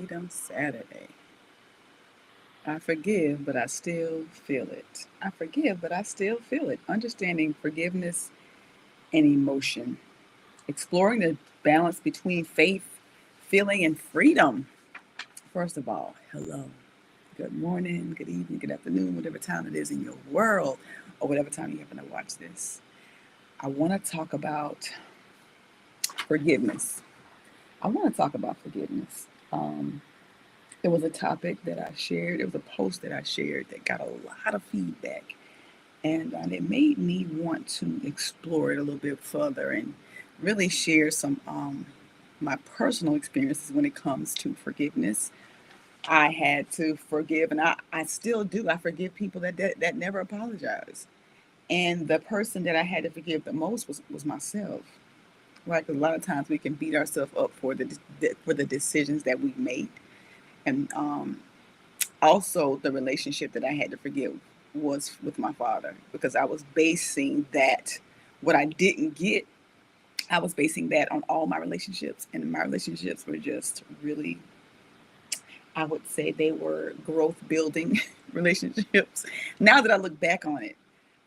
Freedom Saturday. I forgive, but I still feel it. I forgive, but I still feel it. Understanding forgiveness and emotion. Exploring the balance between faith, feeling, and freedom. First of all, hello. Good morning, good evening, good afternoon, whatever time it is in your world, or whatever time you happen to watch this. I want to talk about forgiveness. I want to talk about forgiveness. It was a topic that I shared. It was a post that I shared that got a lot of feedback. And it made me want to explore it a little bit further and really share some my personal experiences when it comes to forgiveness. I had to forgive, and I still do. I forgive people that never apologize. And the person that I had to forgive the most was myself. Right? 'Cause a lot of times we can beat ourselves up for the decisions that we made, and also the relationship that I had to forgive was with my father because I was basing that what I didn't get, I was basing that on all my relationships, and my relationships were just really, I would say they were growth building relationships. Now that I look back on it,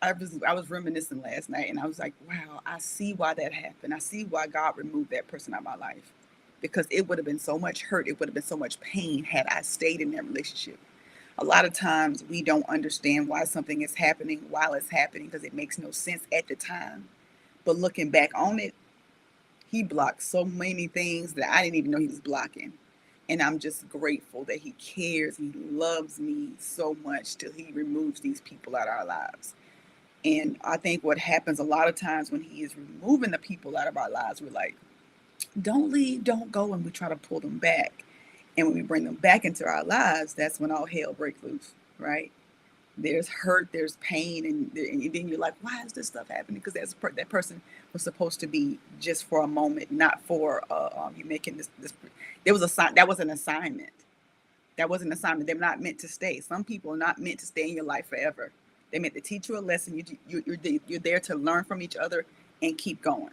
I was reminiscing last night, and I was like, wow, I see why that happened. I see why God removed that person out of my life, because it would have been so much hurt, it would have been so much pain had I stayed in that relationship. A lot of times we don't understand why something is happening while it's happening because it makes no sense at the time. But looking back on it, he blocked so many things that I didn't even know he was blocking. And I'm just grateful that he cares. He loves me so much till he removes these people out of our lives. And I think what happens a lot of times when he is removing the people out of our lives, we're like, don't leave, don't go. And we try to pull them back. And when we bring them back into our lives, that's when all hell breaks loose, right? There's hurt, there's pain, and then you're like, why is this stuff happening? Because that person was supposed to be just for a moment, not for you making this. There was that was an assignment. That was an assignment. They're not meant to stay. Some people are not meant to stay in your life forever. They're meant to teach you a lesson. You're there to learn from each other and keep going.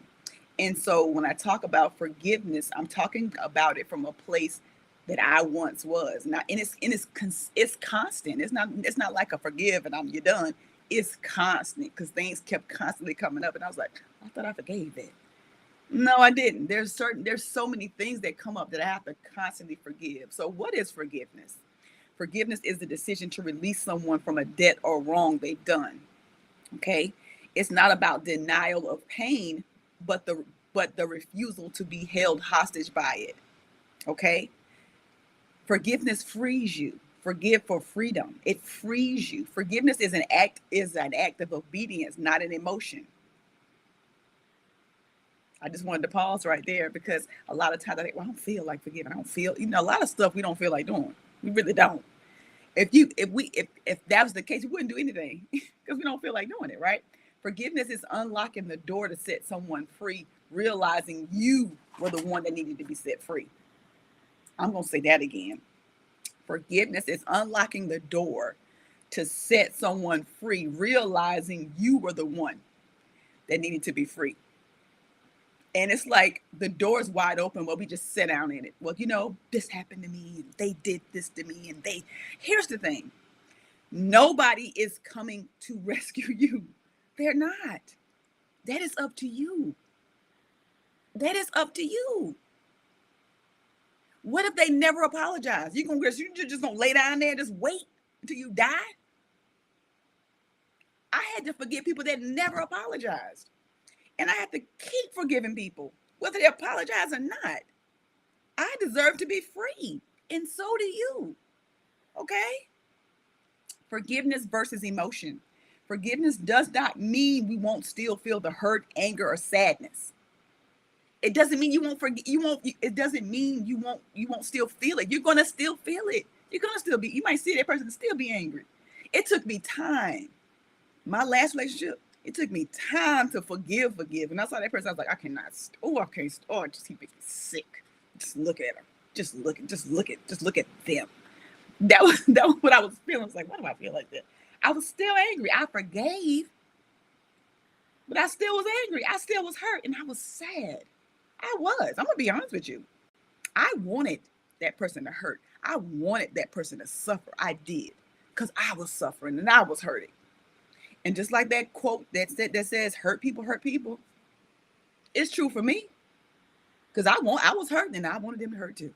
And so when I talk about forgiveness, I'm talking about it from a place that I once was. Now, it's constant. It's not like a forgive and you're done. It's constant because things kept constantly coming up, and I was like, I thought I forgave it. No, I didn't. There's so many things that come up that I have to constantly forgive. So what is forgiveness? Forgiveness is the decision to release someone from a debt or wrong they've done. Okay? It's not about denial of pain, but the refusal to be held hostage by it. Okay? Forgiveness frees you. Forgive for freedom. It frees you. Forgiveness is an act of obedience, not an emotion. I just wanted to pause right there because a lot of times I think, well, I don't feel like forgiving. I don't feel, a lot of stuff we don't feel like doing. We really don't. If that was the case, we wouldn't do anything because we don't feel like doing it, right? Forgiveness is unlocking the door to set someone free, realizing you were the one that needed to be set free. I'm going to say that again. Forgiveness is unlocking the door to set someone free, realizing you were the one that needed to be free. And it's like the door's wide open, but we just sit down in it. Well, this happened to me. They did this to me. Here's the thing, nobody is coming to rescue you. They're not. That is up to you. That is up to you. What if they never apologize? You just gonna lay down there and just wait until you die? I had to forgive people that never apologized. And I have to keep forgiving people, whether they apologize or not. I deserve to be free. And so do you. Okay? Forgiveness versus emotion. Forgiveness does not mean we won't still feel the hurt, anger, or sadness. It doesn't mean you won't forget. It doesn't mean you won't still feel it. You're gonna still feel it. You're gonna still be. You might see that person and still be angry. It took me time. My last relationship, it took me time to forgive. And I saw that person, I was like, I cannot. I can't. Oh, just he makes me sick. Just look at her. Just look at them. That was what I was feeling. I was like, why do I feel like that? I was still angry. I forgave, but I still was angry. I still was hurt, and I was sad. I was. I'm gonna be honest with you. I wanted that person to hurt. I wanted that person to suffer. I did, because I was suffering and I was hurting. And just like that quote that says, hurt people, it's true for me. Because I was hurting and I wanted them to hurt too.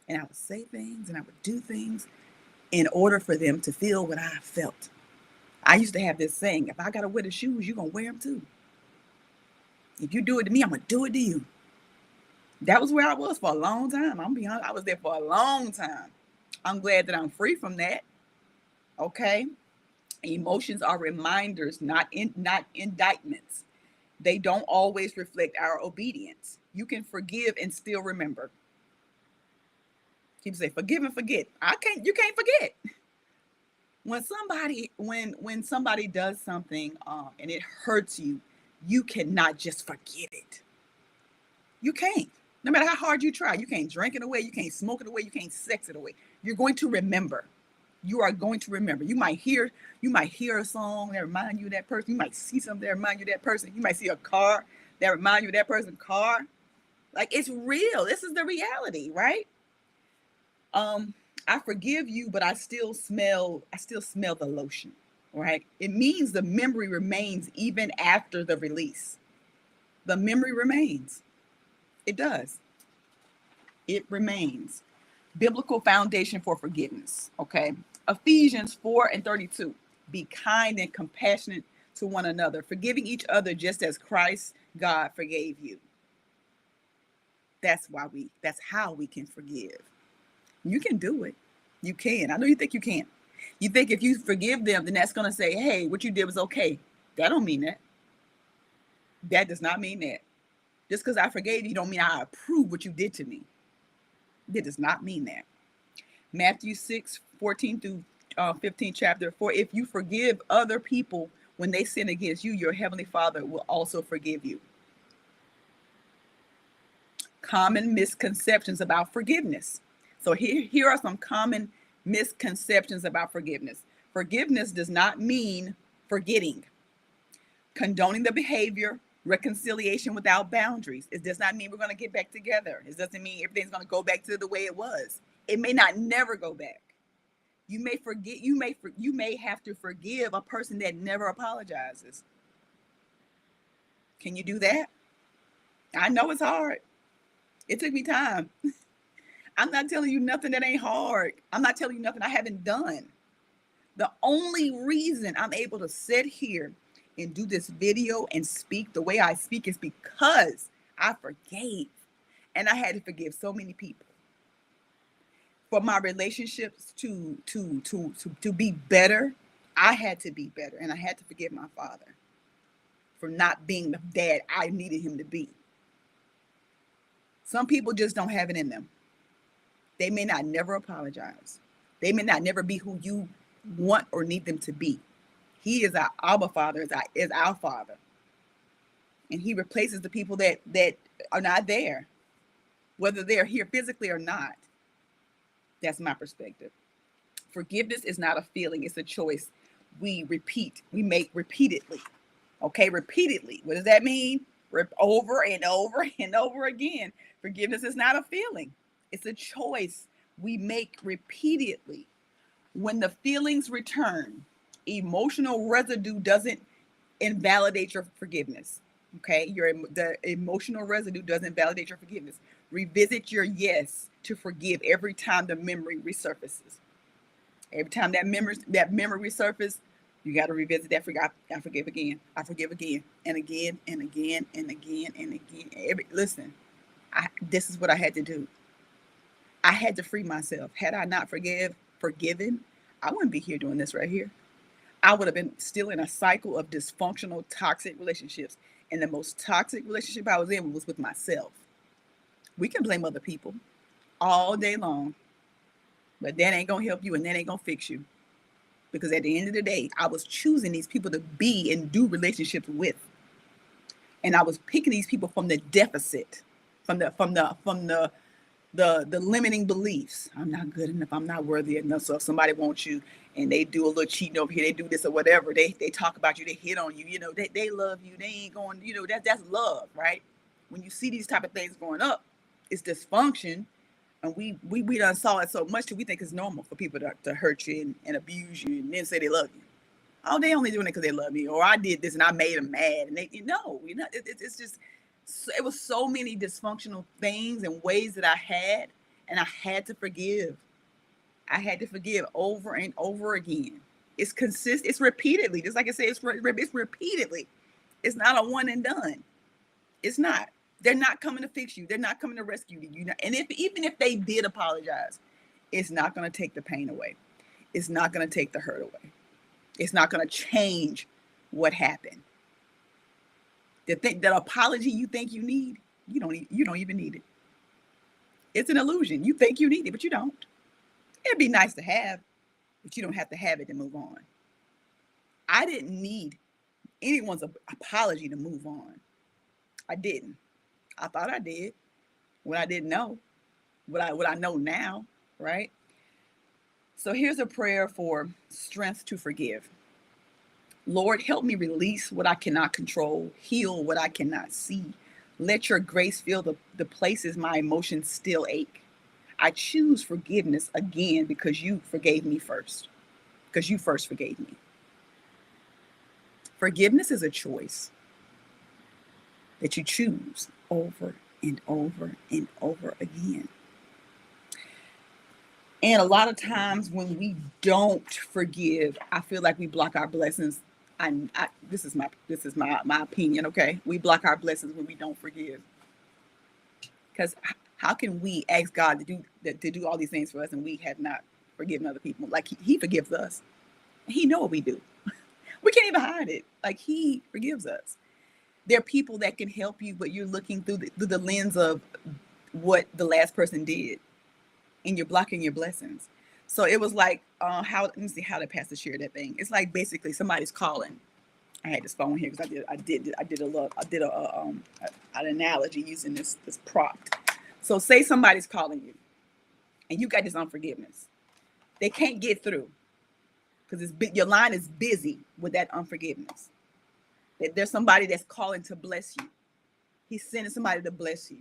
And I would say things and I would do things in order for them to feel what I felt. I used to have this saying, if I got to wear the shoes, you're going to wear them too. If you do it to me, I'm going to do it to you. That was where I was for a long time. I'm being honest, I was there for a long time. I'm glad that I'm free from that. Okay? Emotions are reminders, not indictments. They don't always reflect our obedience. You can forgive and still remember. People say, forgive and forget. You can't forget. When somebody does something and it hurts you, you cannot just forget it. You can't. No matter how hard you try, you can't drink it away, you can't smoke it away, you can't sex it away. You're going to remember. You are going to remember. You might hear a song that reminds you of that person. You might see something that reminds you of that person. You might see a car that reminds you of that person's car. Like, it's real. This is the reality, right? I forgive you, but I still smell the lotion, right? It means the memory remains even after the release. The memory remains. It does. It remains. Biblical foundation for forgiveness, okay? Ephesians 4:32. Be kind and compassionate to one another, forgiving each other just as Christ, God, forgave you. That's how we can forgive. You can do it. You can. I know you think you can't. You think if you forgive them, then that's going to say, hey, what you did was okay. That don't mean that. That does not mean that. Just because I forgave you don't mean I approve what you did to me. That does not mean that. Matthew 6:14 through 15 chapter. For if you forgive other people when they sin against you, your heavenly Father will also forgive you. Common misconceptions about forgiveness. So here are some common misconceptions about forgiveness. Forgiveness does not mean forgetting. Condoning the behavior, reconciliation without boundaries. It does not mean we're going to get back together. It doesn't mean everything's going to go back to the way it was. It may not never go back. You may forget. You may have to forgive a person that never apologizes. Can you do that? I know it's hard. It took me time. I'm not telling you nothing that ain't hard. I'm not telling you nothing I haven't done. The only reason I'm able to sit here and do this video and speak the way I speak is because I forgave. And I had to forgive so many people. For my relationships to be better, I had to be better. And I had to forgive my father for not being the dad I needed him to be. Some people just don't have it in them. They may not never apologize. They may not never be who you want or need them to be. He is our Abba Father, is our Father. And he replaces the people that are not there, whether they're here physically or not. That's my perspective. Forgiveness is not a feeling, it's a choice we make repeatedly. Okay, repeatedly. What does that mean? Over and over and over again. Forgiveness is not a feeling. It's a choice we make repeatedly. When the feelings return, emotional residue doesn't invalidate your forgiveness. Okay, the emotional residue doesn't validate your forgiveness. Revisit your yes to forgive every time the memory resurfaces. Every time that memory resurfaces, you got to revisit that. I forgive again. I forgive again and again and again and again and again. Listen, this is what I had to do. I had to free myself. Had I not forgiven, I wouldn't be here doing this right here. I would have been still in a cycle of dysfunctional, toxic relationships. And the most toxic relationship I was in was with myself. We can blame other people all day long, but that ain't going to help you and that ain't going to fix you. Because at the end of the day, I was choosing these people to be and do relationships with. And I was picking these people from the deficit, from the limiting beliefs. I'm not good enough. I'm not worthy enough. So if somebody wants you and they do a little cheating over here, they do this or whatever, they talk about you, they hit on you, they love you. They ain't going, that's love, right? When you see these type of things going up, it's dysfunction. And we done saw it so much that we think it's normal for people to hurt you and abuse you and then say they love you. Oh, they only doing it because they love me, or I did this and I made them mad, and they, it's just, it was so many dysfunctional things and ways that I had, and I had to forgive. I had to forgive over and over again. It's consistent. It's repeatedly. Just like I said, it's repeatedly. It's not a one and done. It's not. They're not coming to fix you. They're not coming to rescue you. And even if they did apologize, it's not going to take the pain away. It's not going to take the hurt away. It's not going to change what happened. That apology you think you need, you don't even need it. It's an illusion. You think you need it, but you don't. It'd be nice to have, but you don't have to have it to move on. I didn't need anyone's apology to move on. I didn't. I thought I did when I didn't know what I know now, right? So here's a prayer for strength to forgive. Lord, help me release what I cannot control, heal what I cannot see. Let your grace fill the places my emotions still ache. I choose forgiveness again because you forgave me first, because you first forgave me. Forgiveness is a choice that you choose over and over and over again. And a lot of times when we don't forgive, I feel like we block our blessings. This is my opinion. Okay, we block our blessings when we don't forgive. Because how can we ask God to do all these things for us and we have not forgiven other people? Like he forgives us. He knows what we do. We can't even hide it. Like he forgives us. There are people that can help you, but you're looking through the lens of what the last person did, and you're blocking your blessings. So it was like, let me see how the pastor shared that thing. It's like basically somebody's calling. I had this phone here because I did an analogy using this prop. So say somebody's calling you, and you got this unforgiveness. They can't get through because your line is busy with that unforgiveness. That there's somebody that's calling to bless you. He's sending somebody to bless you,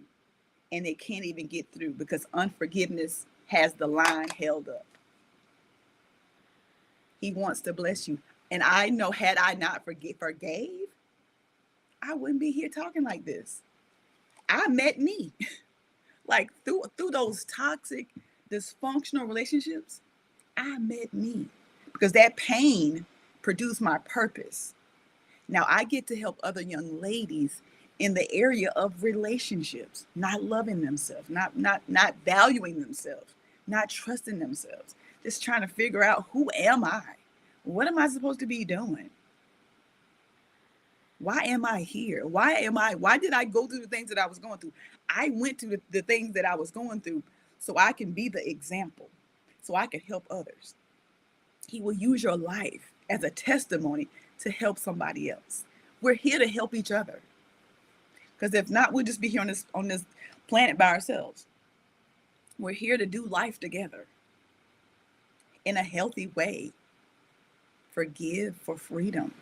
and they can't even get through because unforgiveness has the line held up. He wants to bless you. And I know had I not forgave, I wouldn't be here talking like this. I met me. Like through those toxic, dysfunctional relationships, I met me. Because that pain produced my purpose. Now I get to help other young ladies in the area of relationships, not loving themselves, not valuing themselves, not trusting themselves, just trying to figure out, who am I? What am I supposed to be doing? Why am I here? Why did I go through the things that I was going through? I went through the things that I was going through so I can be the example, so I can help others. He will use your life as a testimony to help somebody else. We're here to help each other. Because if not, we'll just be here on this planet by ourselves. We're here to do life together in a healthy way. Forgive for freedom.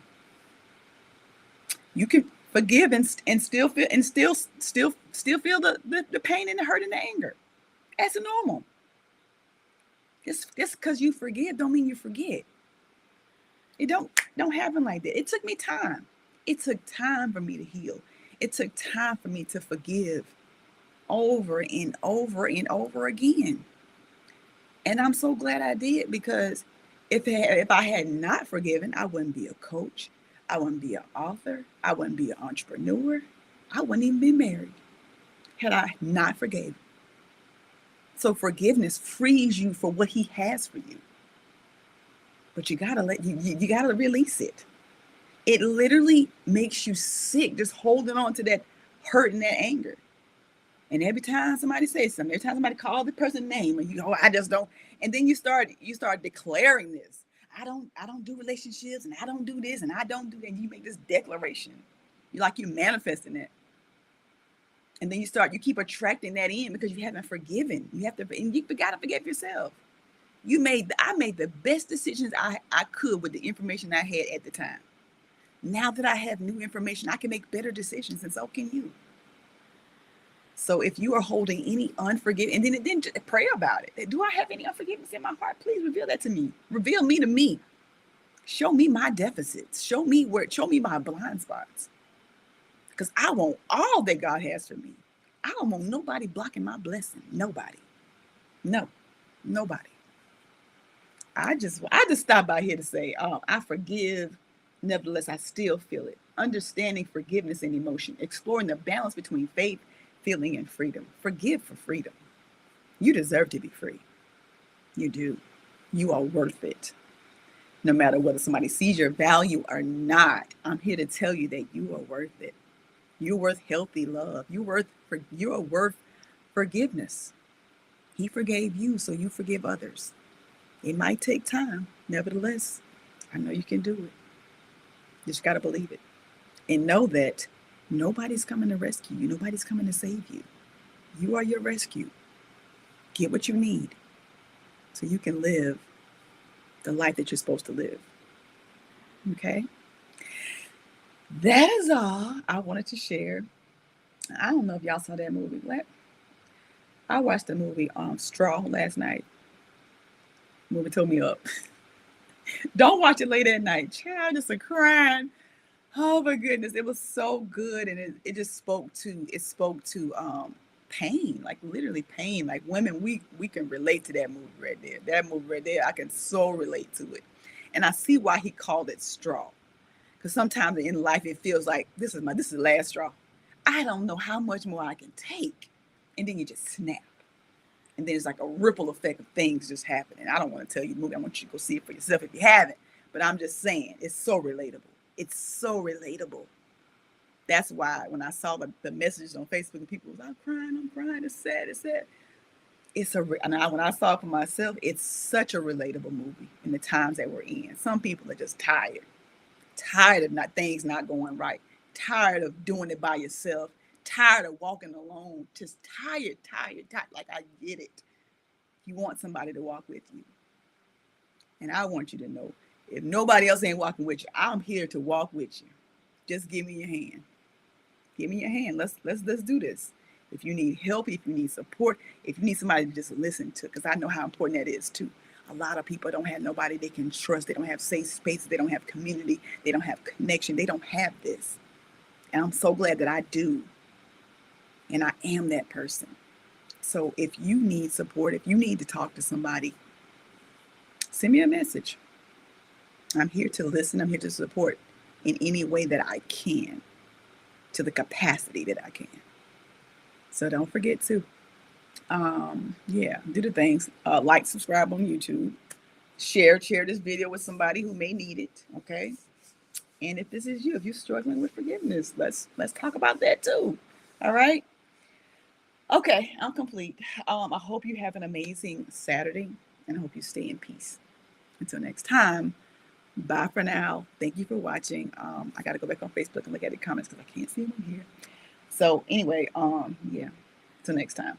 You can forgive and still feel feel the pain and the hurt and the anger. That's normal. Just because you forgive don't mean you forget. It don't happen like that. It took me time. It took time for me to heal. It took time for me to forgive over and over and over again. And I'm so glad I did, because if I had not forgiven, I wouldn't be a coach. I wouldn't be an author. I wouldn't be an entrepreneur. I wouldn't even be married had I not forgiven. So forgiveness frees you for what he has for you. But you gotta you gotta release it. It literally makes you sick just holding on to that hurt and that anger. And every time somebody says something, every time somebody calls the person's name, and I just don't, and then you start declaring this. I don't do relationships, and I don't do this, and I don't do that. And you make this declaration. You're manifesting it. And then you keep attracting that in because you haven't forgiven. You gotta forgive yourself. I made the best decisions I could with the information I had at the time. Now that I have new information, I can make better decisions, and so can you. So if you are holding any unforgiveness, and then just pray about it. Do I have any unforgiveness in my heart? Please reveal that to me. Reveal me to me. Show me my deficits. Show me my blind spots. Because I want all that God has for me. I don't want nobody blocking my blessing. Nobody. No, nobody. I just stopped by here to say, I forgive. Nevertheless, I still feel it. Understanding forgiveness and emotion, exploring the balance between faith, feeling, and freedom. Forgive for freedom. You deserve to be free. You do. You are worth it. No matter whether somebody sees your value or not, I'm here to tell you that you are worth it. You're worth healthy love. You are worth forgiveness. He forgave you, so you forgive others. It might take time. Nevertheless, I know you can do it. You just got to believe it. And know that nobody's coming to rescue you. Nobody's coming to save you. You are your rescue. Get what you need so you can live the life that you're supposed to live. Okay? That is all I wanted to share. I don't know if y'all saw that movie. I watched the movie Straw last night. Movie tore me up. Don't watch it late at night. Child, just a crying. Oh my goodness, it was so good, and it just spoke to pain, like literally pain. Like women, we can relate to that movie right there. That movie right there, I can so relate to it, and I see why he called it straw. Because sometimes in life it feels like this is the last straw. I don't know how much more I can take, and then you just snap, and then it's like a ripple effect of things just happening. I don't want to tell you the movie. I want you to go see it for yourself if you haven't. But I'm just saying, it's so relatable. It's so relatable. That's why when I saw the messages on Facebook and people was, I'm crying, it's sad, it's sad. When I saw it for myself, it's such a relatable movie in the times that we're in. Some people are just tired of things not going right, tired of doing it by yourself, tired of walking alone, just tired. Like I get it. You want somebody to walk with you. And I want you to know, if nobody else ain't walking with you, I'm here to walk with you. Just give me your hand. Give me your hand. Let's do this. If you need help, if you need support, if you need somebody to just listen to, because I know how important that is too. A lot of people don't have nobody they can trust. They don't have safe spaces. They don't have community. They don't have connection. They don't have this. And I'm so glad that I do. And I am that person. So if you need support, if you need to talk to somebody, send me a message. I'm here to listen. I'm here to support in any way that I can, to the capacity that I can. So don't forget to, do the things. Like, subscribe on YouTube. Share this video with somebody who may need it. Okay. And if this is you, if you're struggling with forgiveness, let's talk about that too. All right. Okay, I'm complete. I hope you have an amazing Saturday, and I hope you stay in peace. Until next time, bye for now. Thank you for watching. I got to go back on Facebook and look at the comments because I can't see them on here. So anyway, yeah. Till next time.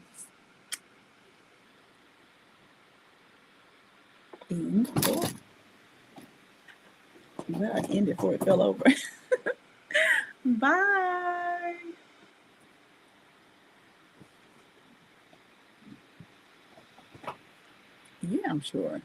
Well, I ended before it fell over. Bye. Yeah, I'm sure.